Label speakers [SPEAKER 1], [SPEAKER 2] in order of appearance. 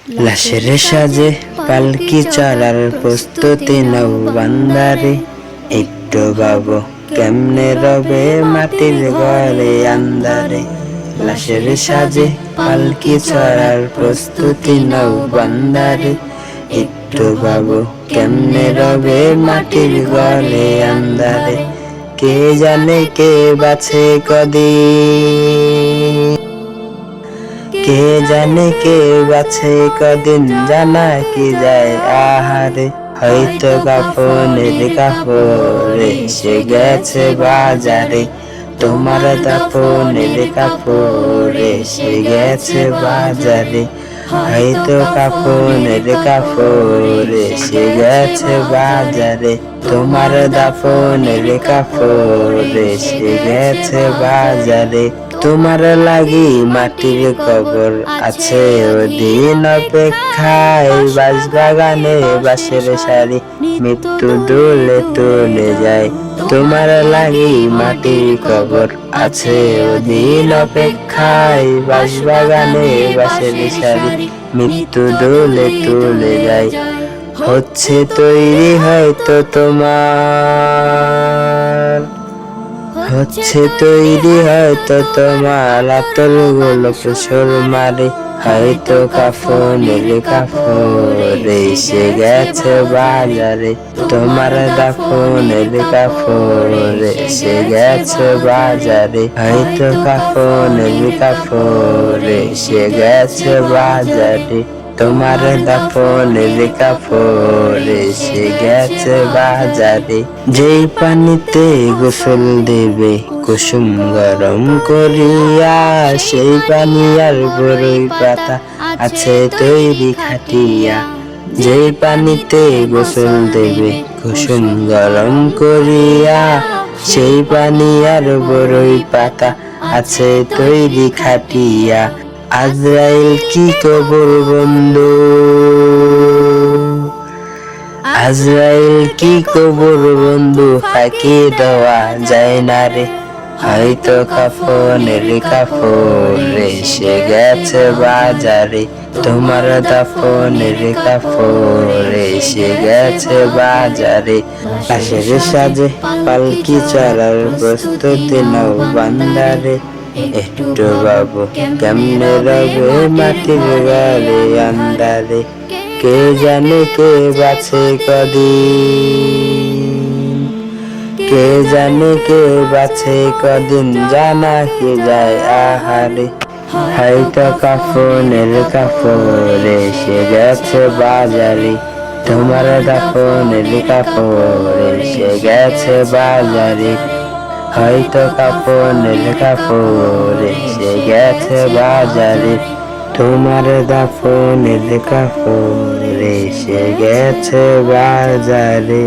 [SPEAKER 1] লাশের সাজে পালকি চড়ার প্রস্তুতি নাও বান্দারে, একটু ভাবো কেমনে রবে মাটির ঘরে আন্দারে। লাশের সাজে পালকি চড়ার প্রস্তুতি নাও বান্দারে, একটু ভাবো কেমনে রবে মাটির ঘরে আন্দারে। কে জানে কে বাছে কদিন, কে জানে কে বাছে কদিন, জানা কি যায় আহারে। হয়তো কাফনের কাপড়ে সে গেছে বাজারে, তোমার দাফনের কাপড়ে সে গেছে বাজারে। হয়তো কাফনের কাপড়ে সে গেছে বাজারে, তোমার দাফনের কাপড়ে সে গেছে বাজারে। তোমার লাগি মাটির কবর আছে ওদিন অপেক্ষায়, বাঁশবাগানে বাঁশের সারি মৃত্যু দোলে তুলে যায়। তোমার লাগি মাটির কবর আছে ওদিন অপেক্ষায়, বাঁশবাগানে বাঁশের সারি মৃত্যু দোলে তুলে যায়। হচ্ছে তৈরি হয়তো তোমার, হচ্ছে তৈরি হয়তো তোমার আতর গুলো প্রসর মারে। হয়তো কাফনের কাপড়ে সে গেছে বাজারে, তোমার দাফনের কাপড়ে সে গেছে বাজারে। হয়তো কাফনের কাপড়ে সে গেছে বাজারে, তোমার দাফনের কাপড়ে সে গেছে বাজারে। যেই পানিতে গোসল দেবে কুসুম গরম করিয়া, সেই পানি আর বড়ই পাতা আছে তৈরি খাটিয়া। যেই পানিতে গোসল দেবে কুসুম গরম করিয়া, সেই পানি আর বড়ই পাতা আছে তৈরি খাটিয়া। আজরাইল কি কবর বন্ধু, আজরাইল কি কবর বন্ধু, ফাঁকি দেওয়া যায় না রে। হয়তো কাফনের কাপড়ে সে গেছে বাজারে, তোমার দাফনের কাপড়ে সে গেছে বাজারে। লাশের সাজে পালকি চড়ার প্রস্তুতি নাও বান্দারে, একটু ভাবো কেমনে রবে মাটির ঘরে আন্দারে। কে জানে কে বাছে কদিন, কে জানে কে বাছে কদিন, জানা কি যায় আহারে। হয়তো কাফনের কাপড়ে সে গেছে বাজারে, তোমার দাফনের কাপড়ে সে গেছে বাজারে। হয়তো কাফনের কাপড়ে সে গেছে বাজারে, তোমার দাফনের কাপড়ে সে গেছে বাজারে।